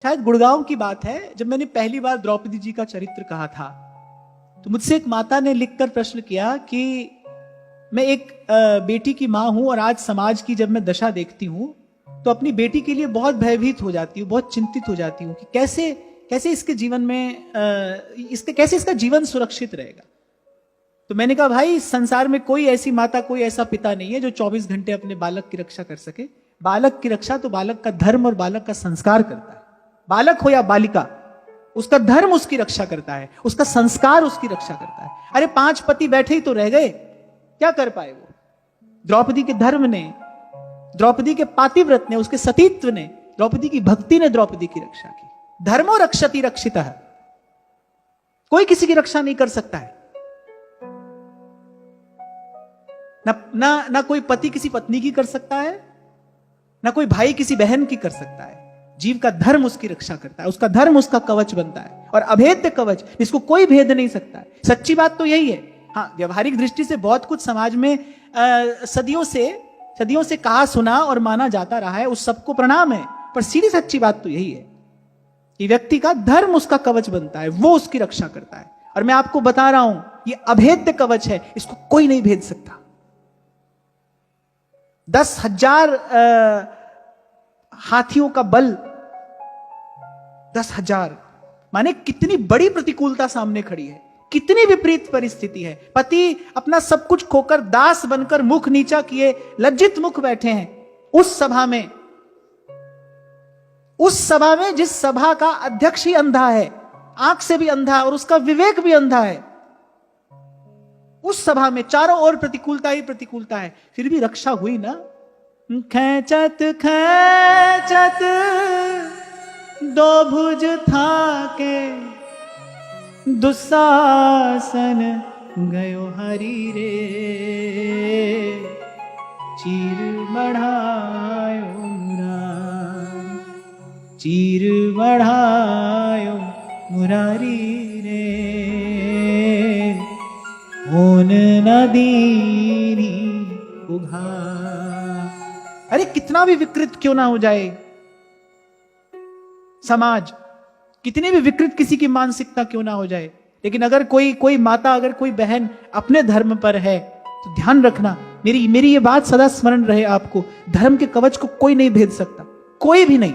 शायद गुड़गांव की बात है, जब मैंने पहली बार द्रौपदी जी का चरित्र कहा था तो मुझसे एक माता ने लिखकर प्रश्न किया कि मैं एक बेटी की मां हूं और आज समाज की जब मैं दशा देखती हूं तो अपनी बेटी के लिए बहुत भयभीत हो जाती हूँ, बहुत चिंतित हो जाती हूँ कि कैसे इसके जीवन में कैसे इसका जीवन सुरक्षित रहेगा। तो मैंने कहा भाई, संसार में कोई ऐसी माता, कोई ऐसा पिता नहीं है जो 24 घंटे अपने बालक की रक्षा कर सके। बालक की रक्षा तो बालक का धर्म और बालक का संस्कार करता है। बालक हो या बालिका, उसका धर्म उसकी रक्षा करता है, उसका संस्कार उसकी रक्षा करता है। अरे 5 पति बैठे ही तो रह गए, क्या कर पाए वो? द्रौपदी के धर्म ने, द्रौपदी के पातिव्रत ने, उसके सतीत्व ने, द्रौपदी की भक्ति ने द्रौपदी की रक्षा की। धर्मो रक्षति रक्षितः। कोई किसी की रक्षा नहीं कर सकता है। ना कोई पति किसी पत्नी की कर सकता है, ना कोई भाई किसी बहन की कर सकता है। जीव का धर्म उसकी रक्षा करता है, उसका धर्म उसका कवच बनता है, और अभेद्य कवच, इसको कोई भेद नहीं सकता है। सच्ची बात तो यही है। हाँ, व्यवहारिक दृष्टि से बहुत कुछ समाज में सदियों से कहा सुना और माना जाता रहा है, उस सबको प्रणाम है, पर सीधी सच्ची बात तो यही है कि व्यक्ति का धर्म उसका कवच बनता है, वो उसकी रक्षा करता है। और मैं आपको बता रहा हूं, ये अभेद्य कवच है, इसको कोई नहीं भेद सकता। 10,000 हाथियों का बल, 10,000 माने कितनी बड़ी प्रतिकूलता सामने खड़ी है, कितनी विपरीत परिस्थिति है। पति अपना सब कुछ खोकर दास बनकर मुख नीचा किए लज्जित मुख बैठे हैं उस सभा में, जिस सभा का अध्यक्ष ही अंधा है, आंख से भी अंधा और उसका विवेक भी अंधा है। उस सभा में चारों ओर प्रतिकूलता ही प्रतिकूलता है, फिर भी रक्षा हुई ना। खैचत खैचत दो भुज था के दुशासन गयो हरि रे, चीर बढ़ायो मुरारी, चीर बढ़ायो मुरारी रे, होन नदीनी उघार। अरे कितना भी विकृत क्यों ना हो जाए समाज, कितनी भी विकृत किसी की मानसिकता क्यों ना हो जाए, लेकिन अगर कोई माता, अगर कोई बहन अपने धर्म पर है तो ध्यान रखना, मेरी ये बात सदा स्मरण रहे आपको, धर्म के कवच को कोई नहीं भेद सकता, कोई भी नहीं,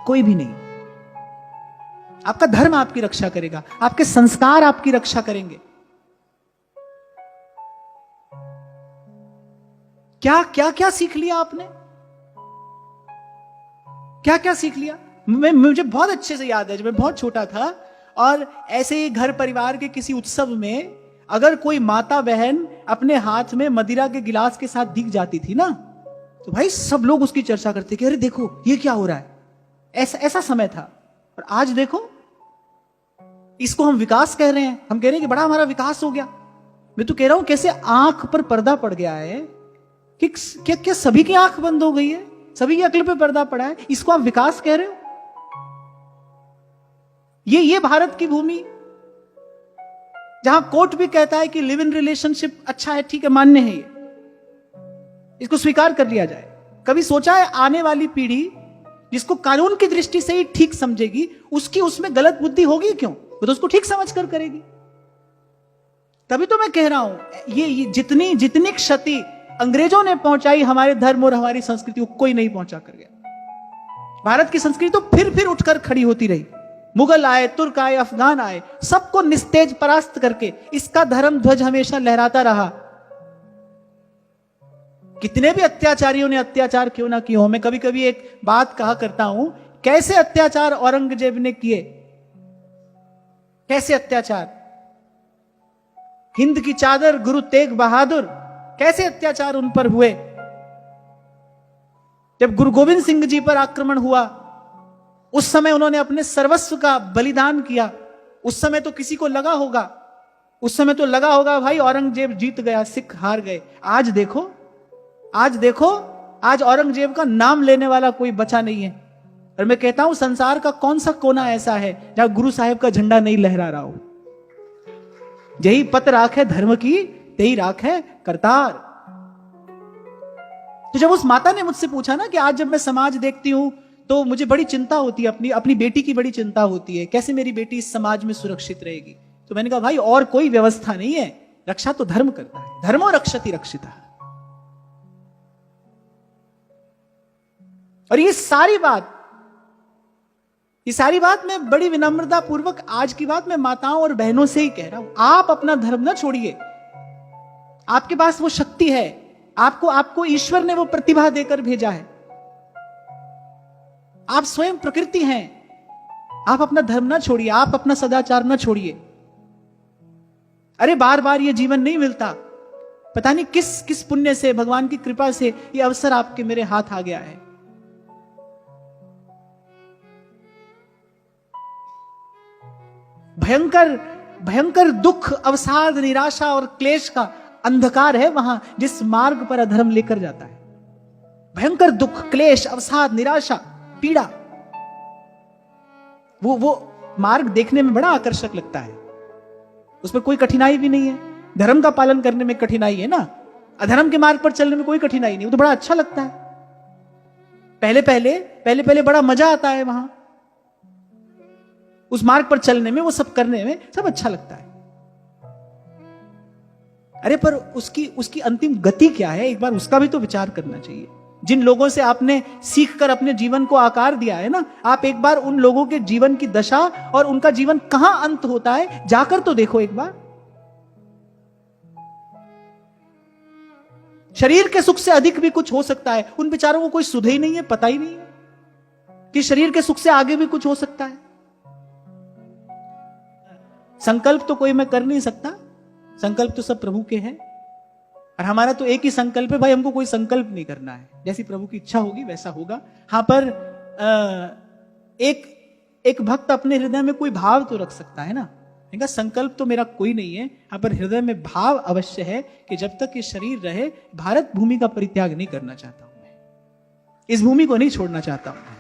कोई भी नहीं। आपका धर्म आपकी रक्षा करेगा, आपके संस्कार आपकी रक्षा करेंगे। क्या सीख लिया आपने? क्या सीख लिया? मुझे बहुत अच्छे से याद है, जब मैं बहुत छोटा था और ऐसे ही घर परिवार के किसी उत्सव में अगर कोई माता बहन अपने हाथ में मदिरा के गिलास के साथ दिख जाती थी ना, तो भाई सब लोग उसकी चर्चा करते कि अरे देखो ये क्या हो रहा है। ऐसा समय था। और आज देखो, इसको हम विकास कह रहे हैं, हम कह रहे हैं कि बड़ा हमारा विकास हो गया। मैं तो कह रहा हूं कैसे आंख पर पर्दा पड़ गया है कि क्या सभी की आंख बंद हो गई है, सभी की अक्ल पे पर्दा पड़ा है, इसको आप विकास कह रहे हो? ये भारत की भूमि जहां कोर्ट भी कहता है कि लिव इन रिलेशनशिप अच्छा है, ठीक है, मान्य है, ये इसको स्वीकार कर लिया जाए। कभी सोचा है आने वाली पीढ़ी जिसको कानून की दृष्टि से ही ठीक समझेगी, उसकी उसमें गलत बुद्धि होगी क्यों? वो तो उसको ठीक समझ कर करेगी। तभी तो मैं कह रहा हूं ये जितनी क्षति अंग्रेजों ने पहुंचाई हमारे धर्म और हमारी संस्कृति को कोई नहीं पहुंचा कर गया। भारत की संस्कृति तो फिर उठकर खड़ी होती रही। मुगल आए, तुर्क आए, अफगान आए, सबको निस्तेज परास्त करके इसका धर्म ध्वज हमेशा लहराता रहा। कितने भी अत्याचारियों ने अत्याचार क्यों ना किए हो, मैं कभी कभी एक बात कहा करता हूं, कैसे अत्याचार औरंगजेब ने किए, कैसे अत्याचार, हिंद की चादर गुरु तेग बहादुर, कैसे अत्याचार उन पर हुए। जब गुरु गोविंद सिंह जी पर आक्रमण हुआ, उस समय उन्होंने अपने सर्वस्व का बलिदान किया। उस समय तो किसी को लगा होगा भाई औरंगजेब जीत गया, सिख हार गए। आज देखो, आज औरंगजेब का नाम लेने वाला कोई बचा नहीं है। और मैं कहता हूं संसार का कौन सा कोना ऐसा है जहां गुरु साहिब का झंडा नहीं लहरा रहा हो। यही पत राख है धर्म की, तेही राख है करतार। तो जब उस माता ने मुझसे पूछा ना कि आज जब मैं समाज देखती हूं तो मुझे बड़ी चिंता होती है, अपनी अपनी बेटी की बड़ी चिंता होती है, कैसे मेरी बेटी इस समाज में सुरक्षित रहेगी। तो मैंने कहा भाई और कोई व्यवस्था नहीं है, रक्षा तो धर्म करता है, धर्मो रक्षति रक्षिता। और ये सारी बात मैं बड़ी विनम्रता पूर्वक आज की बात मैं माताओं और बहनों से ही कह रहा हूं। आप अपना धर्म ना छोड़िए, आपके पास वो शक्ति है, आपको ईश्वर ने वो प्रतिभा देकर भेजा है, आप स्वयं प्रकृति हैं। आप अपना धर्म ना छोड़िए, आप अपना सदाचार ना छोड़िए। अरे बार बार ये जीवन नहीं मिलता, पता नहीं किस पुण्य से, भगवान की कृपा से ये अवसर आपके मेरे हाथ आ गया है। भयंकर दुख, अवसाद, निराशा और क्लेश का अंधकार है वहां जिस मार्ग पर अधर्म लेकर जाता है। भयंकर दुख, क्लेश, अवसाद, निराशा, पीड़ा, वो मार्ग देखने में बड़ा आकर्षक लगता है, उसमें कोई कठिनाई भी नहीं है। धर्म का पालन करने में कठिनाई है ना, अधर्म के मार्ग पर चलने में कोई कठिनाई नहीं, वो तो बड़ा अच्छा लगता है। पहले बड़ा मजा आता है वहां उस मार्ग पर चलने में, वो सब करने में सब अच्छा लगता है। अरे पर उसकी अंतिम गति क्या है, एक बार उसका भी तो विचार करना चाहिए। जिन लोगों से आपने सीखकर अपने जीवन को आकार दिया है ना, आप एक बार उन लोगों के जीवन की दशा और उनका जीवन कहां अंत होता है जाकर तो देखो एक बार। शरीर के सुख से अधिक भी कुछ हो सकता है, उन बेचारों को कोई सुध ही नहीं है, पता ही नहीं है कि शरीर के सुख से आगे भी कुछ हो सकता है। संकल्प तो कोई मैं कर नहीं सकता, संकल्प तो सब प्रभु के हैं, और हमारा तो एक ही संकल्प है भाई, हमको कोई संकल्प नहीं करना है, जैसी प्रभु की इच्छा होगी वैसा होगा। हाँ पर एक भक्त अपने हृदय में कोई भाव तो रख सकता है ना, इनका संकल्प तो मेरा कोई नहीं है, हाँ पर हृदय में भाव अवश्य है कि जब तक ये शरीर रहे भारत भूमि का परित्याग नहीं करना चाहता हूं मैं, इस भूमि को नहीं छोड़ना चाहता हूं।